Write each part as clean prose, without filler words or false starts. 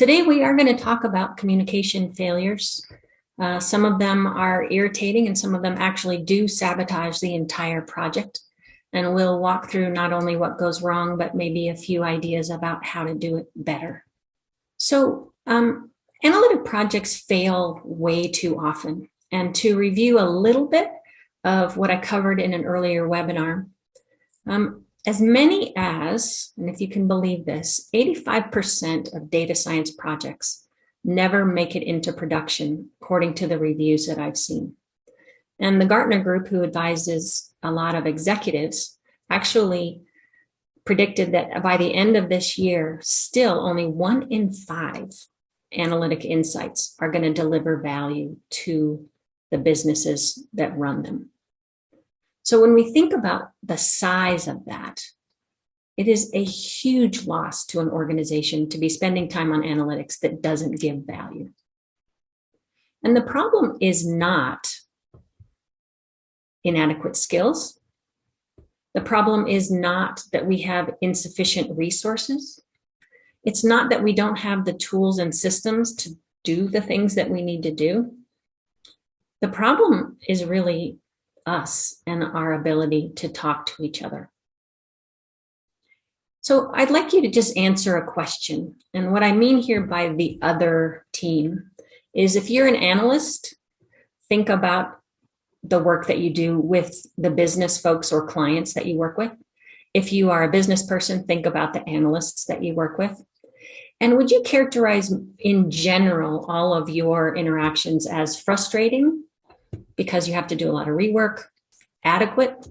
Today we are going to talk about communication failures. Some of them are irritating and some of them actually do sabotage the entire project. And we'll walk through not only what goes wrong, but maybe a few ideas about how to do it better. So analytic projects fail way too often. And to review a little bit of what I covered in an earlier webinar, as many as, and if you can believe this, 85% of data science projects never make it into production, according to the reviews that I've seen. And the Gartner Group, who advises a lot of executives, actually predicted that by the end of this year, still only 1 in 5 analytic insights are going to deliver value to the businesses that run them. So when we think about the size of that, it is a huge loss to an organization to be spending time on analytics that doesn't give value. And the problem is not inadequate skills. The problem is not that we have insufficient resources. It's not that we don't have the tools and systems to do the things that we need to do. The problem is really us and our ability to talk to each other. So I'd like you to just answer a question. And what I mean here by the other team is if you're an analyst, think about the work that you do with the business folks or clients that you work with. If you are a business person, think about the analysts that you work with. And would you characterize in general all of your interactions as frustrating because you have to do a lot of rework, adequate,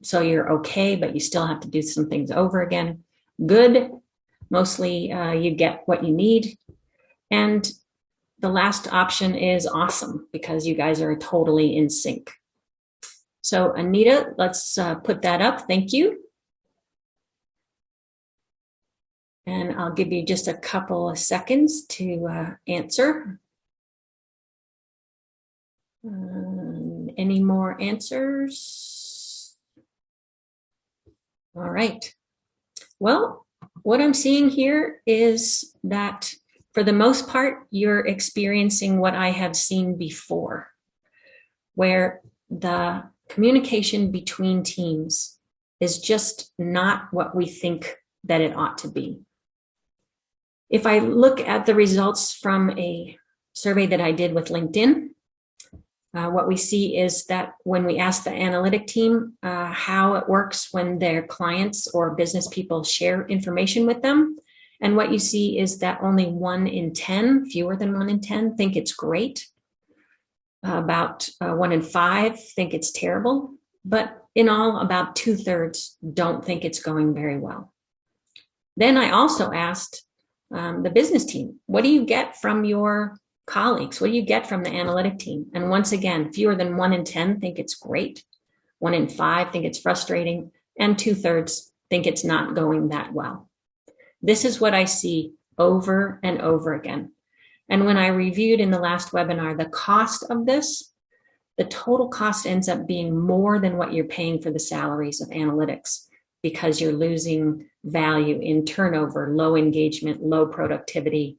so you're okay, but you still have to do some things over again, good, mostly you get what you need, and the last option is awesome because you guys are totally in sync. So Anita, let's put that up. Thank you. And I'll give you just a couple of seconds to answer. Any more answers? All right. Well, what I'm seeing here is that for the most part, you're experiencing what I have seen before, where the communication between teams is just not what we think that it ought to be. If I look at the results from a survey that I did with LinkedIn, what we see is that when we ask the analytic team how it works when their clients or business people share information with them, and what you see is that only 1 in 10, fewer than 1 in 10, think it's great. About 1 in 5 think it's terrible. But in all, about 2/3 don't think it's going very well. Then I also asked the business team, what do you get from your colleagues? What do you get from the analytic team? And once again, fewer than 1 in 10 think it's great. 1 in 5 think it's frustrating. And 2/3 think it's not going that well. This is what I see over and over again. And when I reviewed in the last webinar, the cost of this, the total cost ends up being more than what you're paying for the salaries of analytics because you're losing value in turnover, low engagement, low productivity,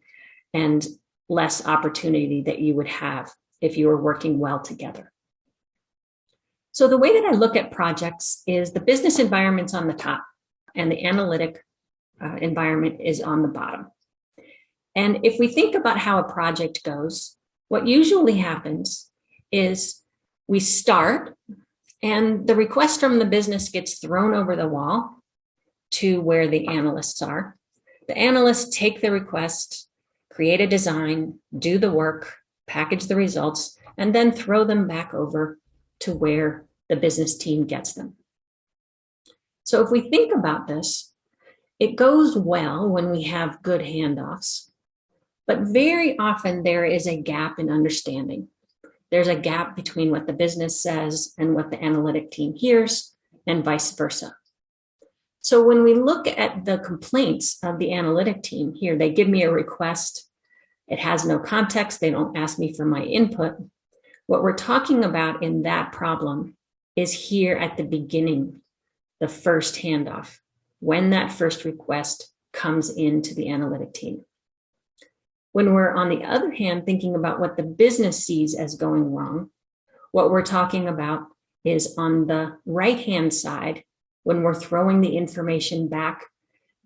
and less opportunity that you would have if you were working well together. So the way that I look at projects is the business environment's on the top and the analytic environment is on the bottom. And if we think about how a project goes, what usually happens is we start and the request from the business gets thrown over the wall to where the analysts are. The analysts take the request, create a design, do the work, package the results, and then throw them back over to where the business team gets them. So if we think about this, it goes well when we have good handoffs, but very often there is a gap in understanding. There's a gap between what the business says and what the analytic team hears, and vice versa. So when we look at the complaints of the analytic team here, they give me a request. It has no context. They don't ask me for my input. What we're talking about in that problem is here at the beginning, the first handoff, when that first request comes into the analytic team. When we're, on the other hand, thinking about what the business sees as going wrong, what we're talking about is on the right-hand side, when we're throwing the information back,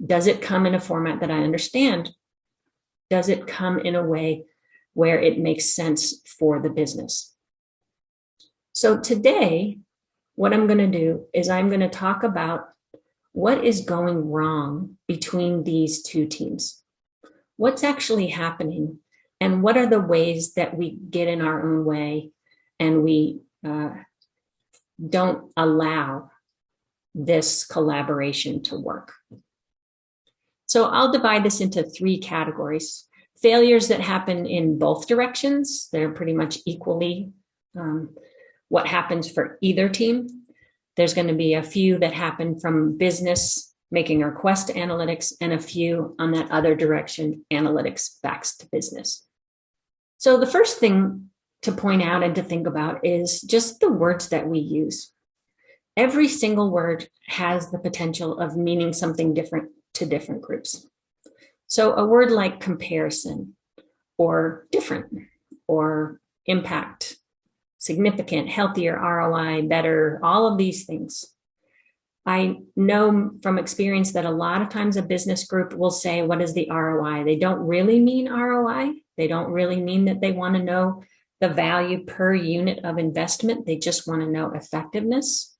does it come in a format that I understand? Does it come in a way where it makes sense for the business? So today, what I'm going to do is I'm going to talk about what is going wrong between these two teams. What's actually happening, and what are the ways that we get in our own way and we don't allow this collaboration to work. So I'll divide this into 3 categories. Failures that happen in both directions. They're pretty much equally what happens for either team. There's going to be a few that happen from business making a request to analytics, and a few on that other direction, analytics backs to business. So the first thing to point out and to think about is just the words that we use. Every single word has the potential of meaning something different to different groups. So a word like comparison, or different, or impact, significant, healthier, ROI, better, all of these things. I know from experience that a lot of times a business group will say, what is the ROI? They don't really mean ROI. They don't really mean that they want to know the value per unit of investment. They just want to know effectiveness.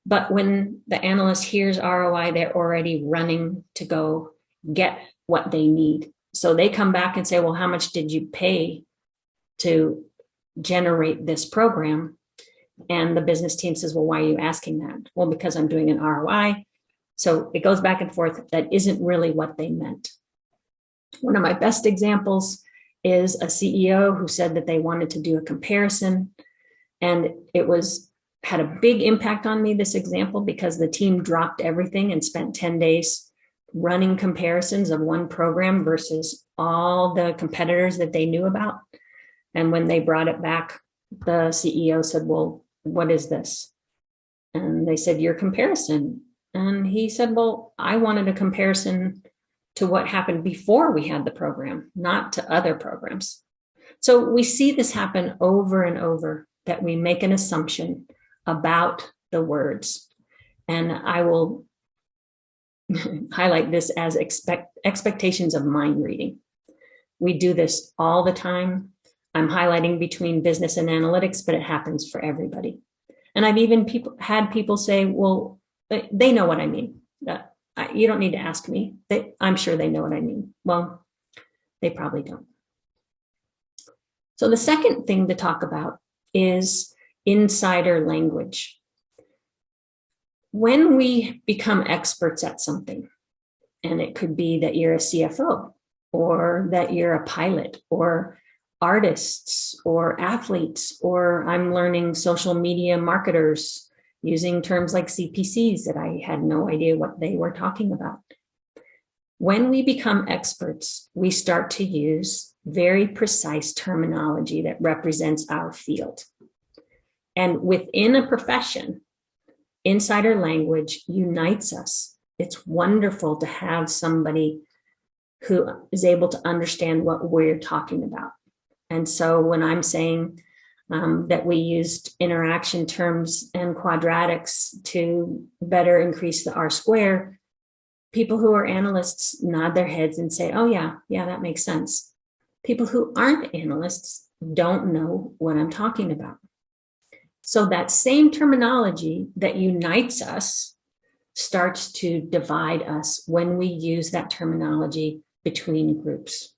But when the analyst hears ROI, they're already running to go get what they need. So they come back and say, well, how much did you pay to generate this program? And the business team says, well, why are you asking that? Well, because I'm doing an ROI. So it goes back and forth. That isn't really what they meant. One of my best examples is a CEO who said that they wanted to do a comparison. And it had a big impact on me, this example, because the team dropped everything and spent 10 days running comparisons of one program versus all the competitors that they knew about. And when they brought it back, the CEO said, well, what is this? And they said, your comparison. And he said, well, I wanted a comparison to what happened before we had the program, not to other programs. So we see this happen over and over, that we make an assumption about the words. And I will highlight this as expectations of mind reading. We do this all the time. I'm highlighting between business and analytics, but it happens for everybody. And I've even had people say, well, they know what I mean. You don't need to ask me. I'm sure they know what I mean. Well, they probably don't. So the second thing to talk about is insider language. When we become experts at something, and it could be that you're a CFO, or that you're a pilot, or artists, or athletes, or I'm learning social media marketers using terms like CPCs that I had no idea what they were talking about. When we become experts, we start to use very precise terminology that represents our field. And within a profession, insider language unites us. It's wonderful to have somebody who is able to understand what we're talking about. And so when I'm saying that we used interaction terms and quadratics to better increase the R square, people who are analysts nod their heads and say, oh yeah, that makes sense. People who aren't analysts don't know what I'm talking about. So that same terminology that unites us starts to divide us when we use that terminology between groups.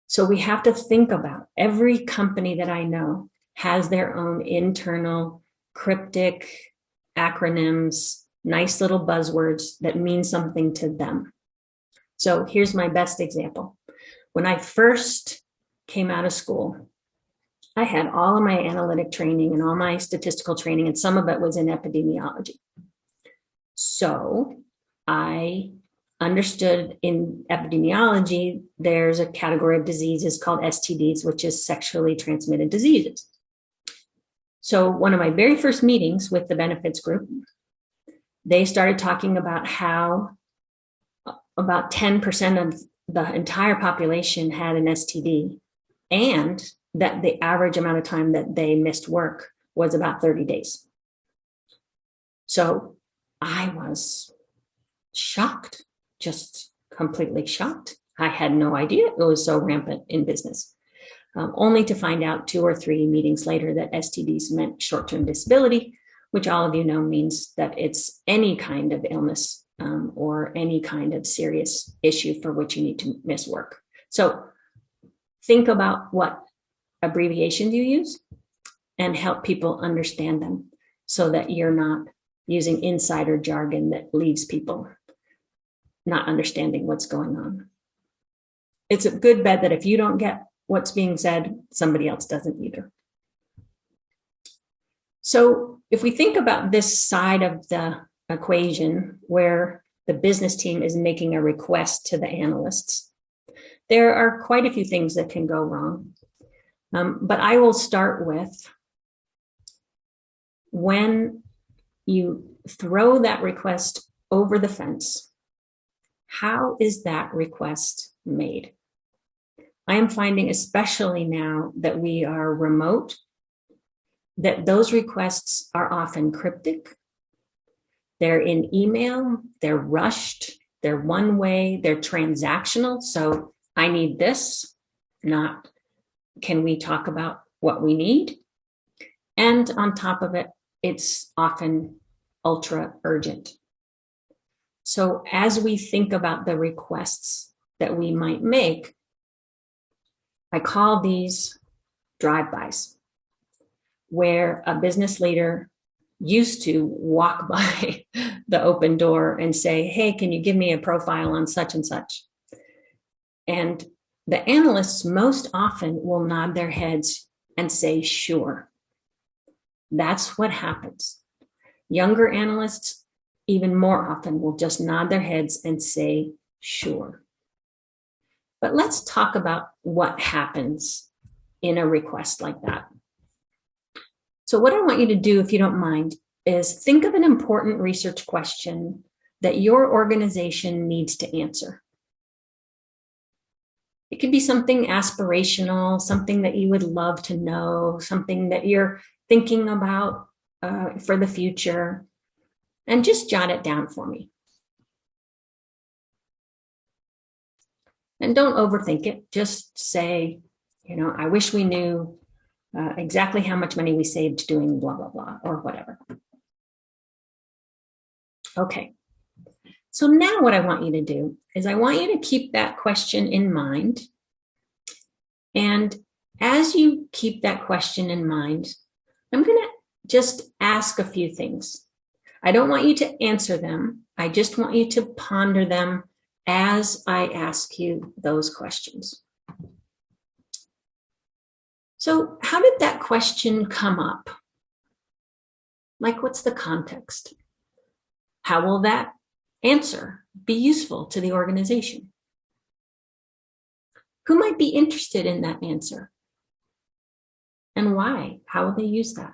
So we have to think about, every company that I know has their own internal cryptic acronyms, nice little buzzwords that mean something to them. So here's my best example. When I first came out of school, I had all of my analytic training and all my statistical training, and some of it was in epidemiology. So I understood in epidemiology, there's a category of diseases called STDs, which is sexually transmitted diseases. So one of my very first meetings with the benefits group, they started talking about how about 10% of the entire population had an STD and that the average amount of time that they missed work was about 30 days. So I was shocked, just completely shocked. I had no idea it was so rampant in business, only to find out 2 or 3 meetings later that STDs meant short-term disability, which all of you know means that it's any kind of illness or any kind of serious issue for which you need to miss work. So think about what abbreviations you use and help people understand them so that you're not using insider jargon that leaves people not understanding what's going on. It's a good bet that if you don't get what's being said, somebody else doesn't either. So if we think about this side of the equation where the business team is making a request to the analysts, there are quite a few things that can go wrong. But I will start with when you throw that request over the fence, how is that request made? I am finding, especially now that we are remote, that those requests are often cryptic. They're in email, they're rushed, they're one way, they're transactional. So I need this, not can we talk about what we need? And on top of it, it's often ultra urgent. So as we think about the requests that we might make, I call these drive-bys, where a business leader used to walk by the open door and say, hey, can you give me a profile on such and such? And the analysts most often will nod their heads and say, sure. That's what happens. Younger analysts, even more often, will just nod their heads and say, sure. But let's talk about what happens in a request like that. So what I want you to do, if you don't mind, is think of an important research question that your organization needs to answer. It could be something aspirational, something that you would love to know, something that you're thinking about for the future, and just jot it down for me. And don't overthink it. Just say, I wish we knew exactly how much money we saved doing blah, blah, blah, or whatever. Okay. So now what I want you to do is I want you to keep that question in mind. And as you keep that question in mind, I'm going to just ask a few things. I don't want you to answer them. I just want you to ponder them as I ask you those questions. So how did that question come up? Like, what's the context? How will that answer be useful to the organization? Who might be interested in that answer? And why? How will they use that?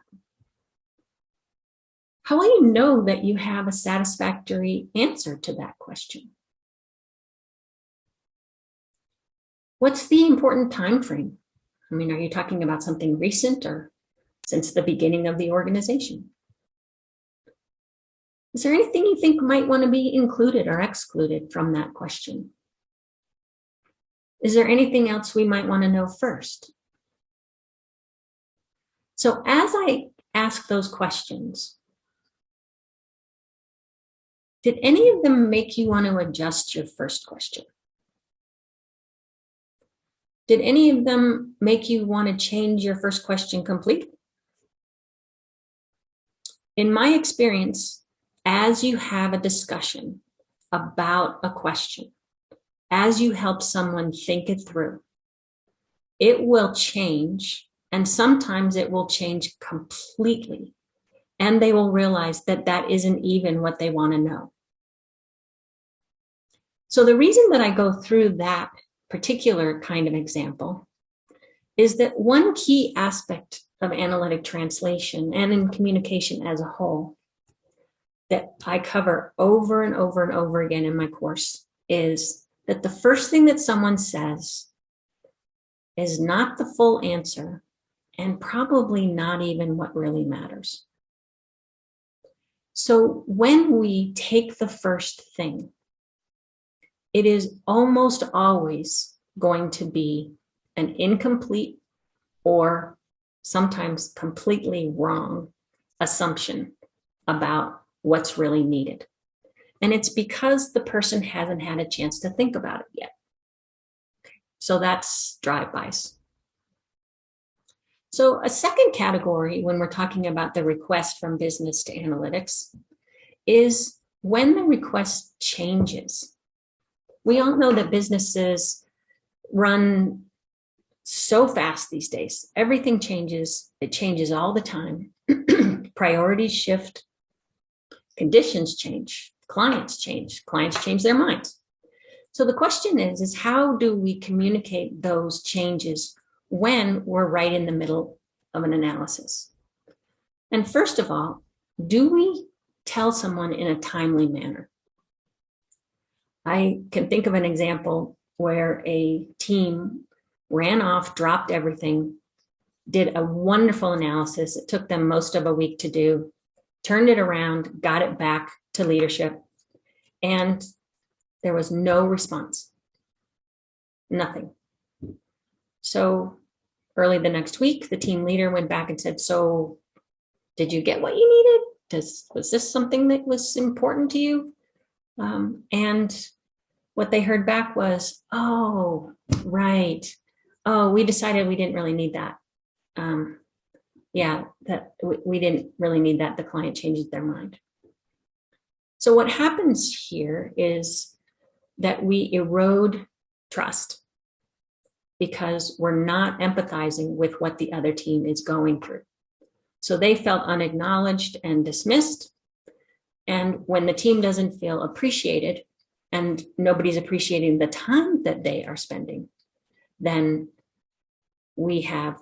How will you know that you have a satisfactory answer to that question? What's the important time frame? Are you talking about something recent or since the beginning of the organization? Is there anything you think might want to be included or excluded from that question? Is there anything else we might want to know first? So as I ask those questions, did any of them make you want to adjust your first question? Did any of them make you want to change your first question completely? In my experience, as you have a discussion about a question, as you help someone think it through, it will change, and sometimes it will change completely, and they will realize that that isn't even what they want to know. So the reason that I go through that particular kind of example is that one key aspect of analytic translation and in communication as a whole that I cover over and over and over again in my course is that the first thing that someone says is not the full answer and probably not even what really matters. So when we take the first thing, it is almost always going to be an incomplete or sometimes completely wrong assumption about what's really needed. And it's because the person hasn't had a chance to think about it yet. So that's drive-bys. So a second category when we're talking about the request from business to analytics is when the request changes. We all know that businesses run so fast these days. Everything changes. It changes all the time. Priorities shift. Conditions change. Clients change. Clients change their minds. So the question is how do we communicate those changes when we're right in the middle of an analysis? And first of all, do we tell someone in a timely manner? I can think of an example where a team ran off, dropped everything, did a wonderful analysis. It took them most of a week to do, turned it around, got it back to leadership, and there was no response. Nothing. So early the next week, the team leader went back and said, so did you get what you needed? Was this something that was important to you? And what they heard back was, oh, right. Oh, we decided we didn't really need that. That we didn't really need that. The client changes their mind. So what happens here is that we erode trust because we're not empathizing with what the other team is going through. So they felt unacknowledged and dismissed. And when the team doesn't feel appreciated and nobody's appreciating the time that they are spending, then we have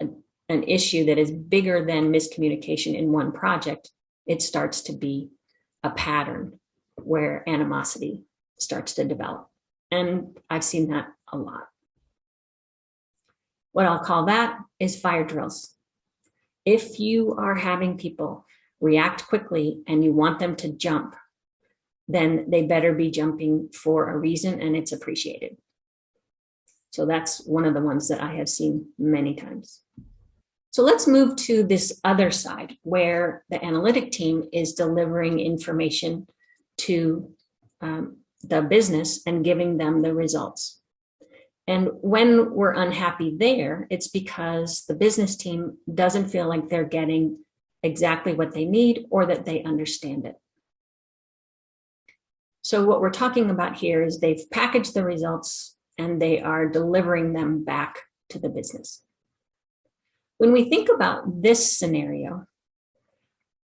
an issue that is bigger than miscommunication in one project. It starts to be a pattern where animosity starts to develop. And I've seen that a lot. What I'll call that is fire drills. If you are having people react quickly and you want them to jump, then they better be jumping for a reason and it's appreciated. So that's one of the ones that I have seen many times. So let's move to this other side where the analytic team is delivering information to the business and giving them the results. And when we're unhappy there, it's because the business team doesn't feel like they're getting exactly what they need or that they understand it. So what we're talking about here is they've packaged the results and they are delivering them back to the business. When we think about this scenario,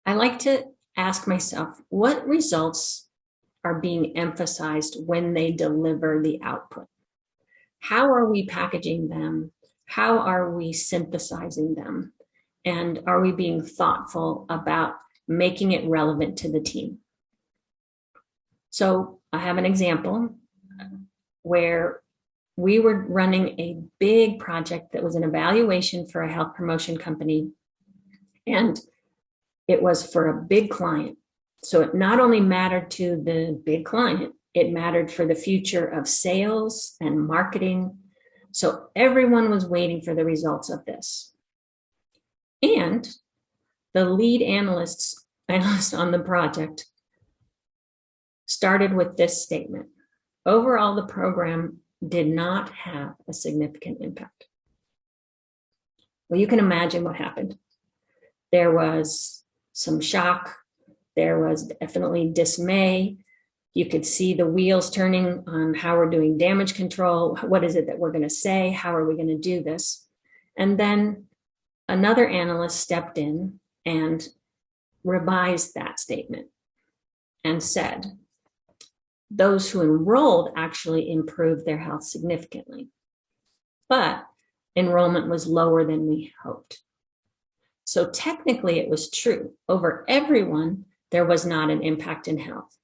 I like to ask myself, what results are being emphasized when they deliver the output? How are we packaging them? How are we synthesizing them? And are we being thoughtful about making it relevant to the team? So I have an example where we were running a big project that was an evaluation for a health promotion company, and it was for a big client. So it not only mattered to the big client, it mattered for the future of sales and marketing. So everyone was waiting for the results of this. And the lead analyst on the project started with this statement: overall, the program did not have a significant impact. Well, you can imagine what happened. There was some shock. There was definitely dismay. You could see the wheels turning on how we're doing damage control. What is it that we're going to say? How are we going to do this? And then another analyst stepped in and revised that statement and said, those who enrolled actually improved their health significantly, but enrollment was lower than we hoped. So technically it was true. Over everyone, there was not an impact in health.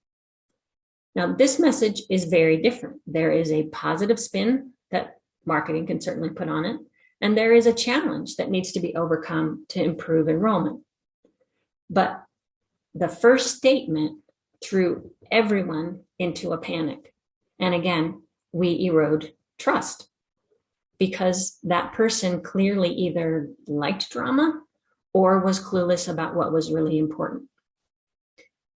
Now, this message is very different. There is a positive spin that marketing can certainly put on it, and there is a challenge that needs to be overcome to improve enrollment. But the first statement threw everyone into a panic. And again, we erode trust because that person clearly either liked drama or was clueless about what was really important.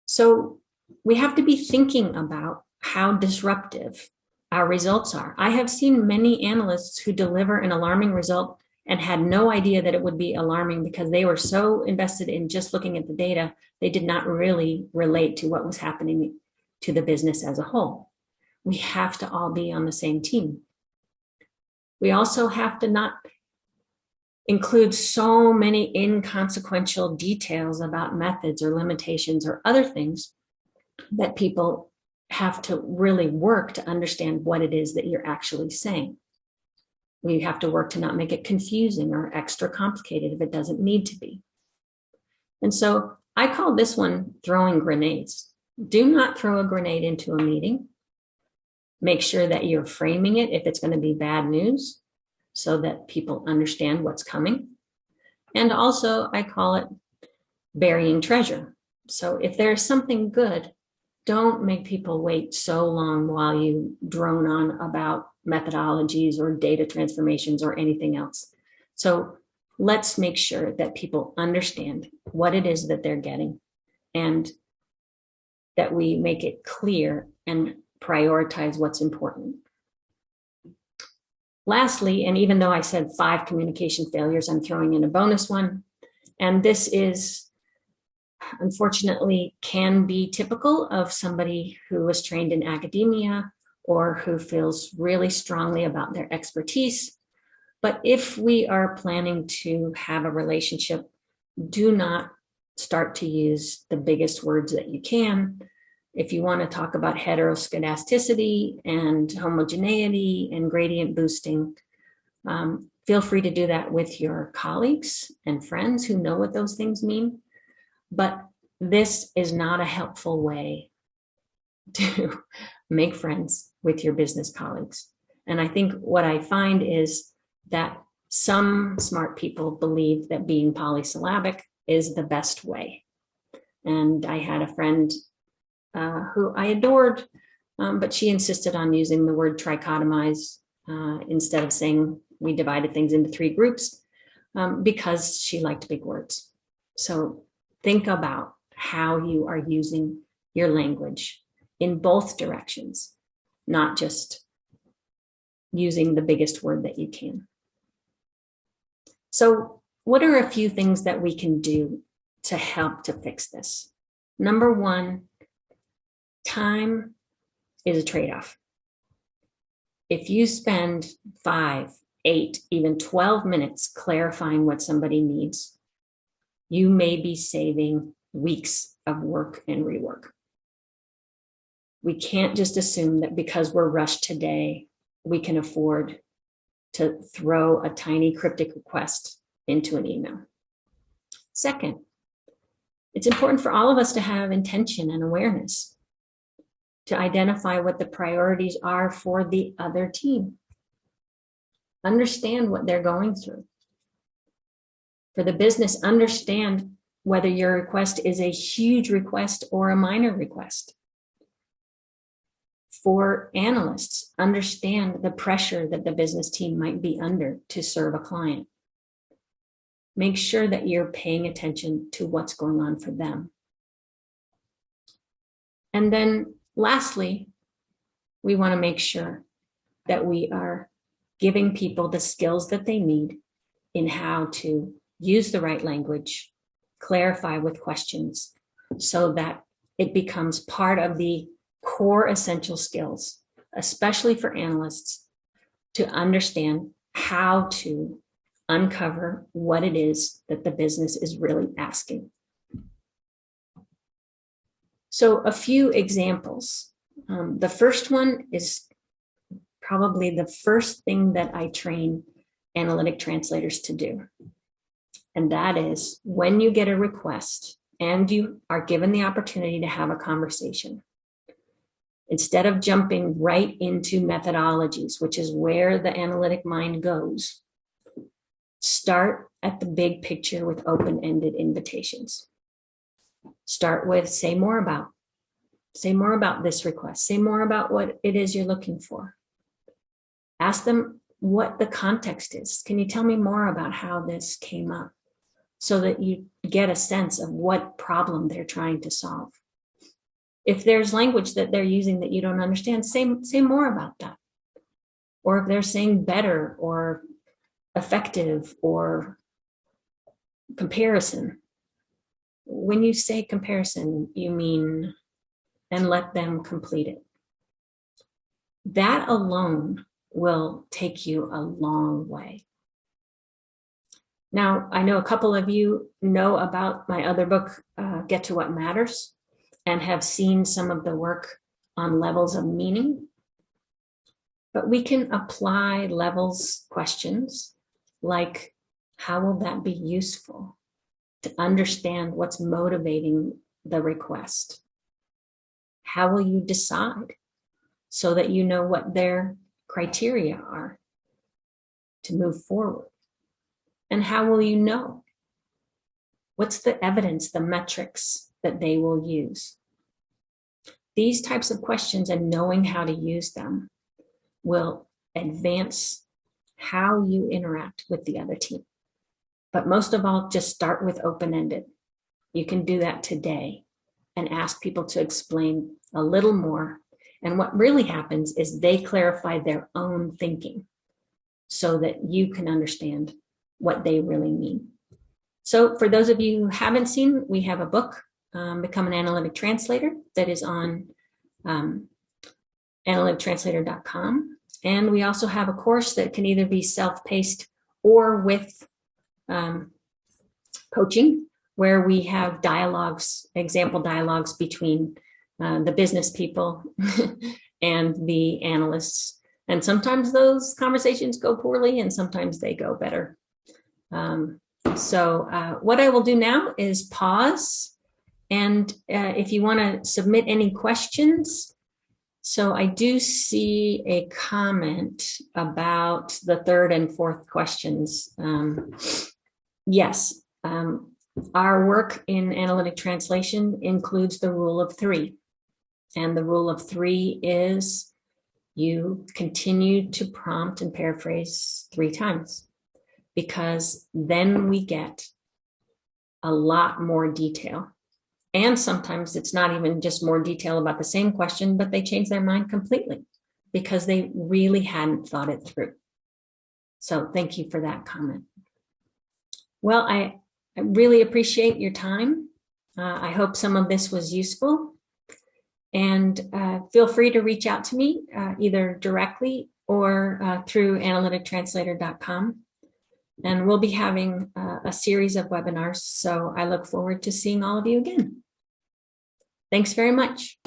So we have to be thinking about how disruptive our results are. I have seen many analysts who deliver an alarming result and had no idea that it would be alarming because they were so invested in just looking at the data, they did not really relate to what was happening to the business as a whole. We have to all be on the same team. We also have to not include so many inconsequential details about methods or limitations or other things that people have to really work to understand what it is that you're actually saying. We have to work to not make it confusing or extra complicated if it doesn't need to be. And so I call this one throwing grenades. Do not throw a grenade into a meeting. Make sure that you're framing it if it's going to be bad news so that people understand what's coming. And also I call it burying treasure. So if there's something good, don't make people wait so long while you drone on about methodologies or data transformations or anything else. So let's make sure that people understand what it is that they're getting and that we make it clear and prioritize what's important. Lastly, and even though I said 5 communication failures, I'm throwing in a bonus one. And this is, unfortunately, can be typical of somebody who was trained in academia or who feels really strongly about their expertise. But if we are planning to have a relationship, do not start to use the biggest words that you can. If you want to talk about heteroscedasticity and homogeneity and gradient boosting, feel free to do that with your colleagues and friends who know what those things mean. But this is not a helpful way to make friends with your business colleagues. And I think what I find is that some smart people believe that being polysyllabic is the best way. And I had a friend who I adored, but she insisted on using the word trichotomize instead of saying we divided things into 3 groups because she liked big words. So think about how you are using your language in both directions, not just using the biggest word that you can. So what are a few things that we can do to help to fix this? Number 1, time is a trade-off. If you spend 5, 8, even 12 minutes clarifying what somebody needs, you may be saving weeks of work and rework. We can't just assume that because we're rushed today, we can afford to throw a tiny cryptic request into an email. Second, it's important for all of us to have intention and awareness to identify what the priorities are for the other team. Understand what they're going through. For the business, understand whether your request is a huge request or a minor request. For analysts, understand the pressure that the business team might be under to serve a client. Make sure that you're paying attention to what's going on for them. And then lastly, we want to make sure that we are giving people the skills that they need in how to use the right language, clarify with questions, so that it becomes part of the core essential skills, especially for analysts, to understand how to uncover what it is that the business is really asking. So a few examples. The first one is probably the first thing that I train analytic translators to do. And that is when you get a request and you are given the opportunity to have a conversation, Instead of jumping right into methodologies, which is where the analytic mind goes, start at the big picture with open-ended invitations. Start with say more about this request. Say more about what it is you're looking for. Ask them what the context is. Can you tell me more about how this came up? So that you get a sense of what problem they're trying to solve. If there's language that they're using that you don't understand, say more about that. Or if they're saying better or effective or comparison. When you say comparison, you mean, and let them complete it. That alone will take you a long way. Now, I know a couple of you know about my other book, Get to What Matters, and have seen some of the work on levels of meaning. But we can apply levels questions like, how will that be useful to understand what's motivating the request? How will you decide so that you know what their criteria are to move forward? And how will you know? What's the evidence, the metrics that they will use? These types of questions and knowing how to use them will advance how you interact with the other team. But most of all, just start with open-ended. You can do that today and ask people to explain a little more. And what really happens is they clarify their own thinking so that you can understand what they really mean. So for those of you who haven't seen, we have a book, Become an Analytic Translator, that is on analytictranslator.com. And we also have a course that can either be self-paced or with coaching, where we have dialogues, example dialogues between the business people and the analysts. And sometimes those conversations go poorly and sometimes they go better. So what I will do now is pause. And if you want to submit any questions, so I do see a comment about the third and fourth questions. Yes, our work in analytic translation includes the rule of three. And the rule of three is you continue to prompt and paraphrase 3 times, because then we get a lot more detail. And sometimes it's not even just more detail about the same question, but they change their mind completely because they really hadn't thought it through. So thank you for that comment. Well, I really appreciate your time. I hope some of this was useful. And feel free to reach out to me either directly or through analytictranslator.com. And we'll be having a series of webinars. So I look forward to seeing all of you again. Thanks very much.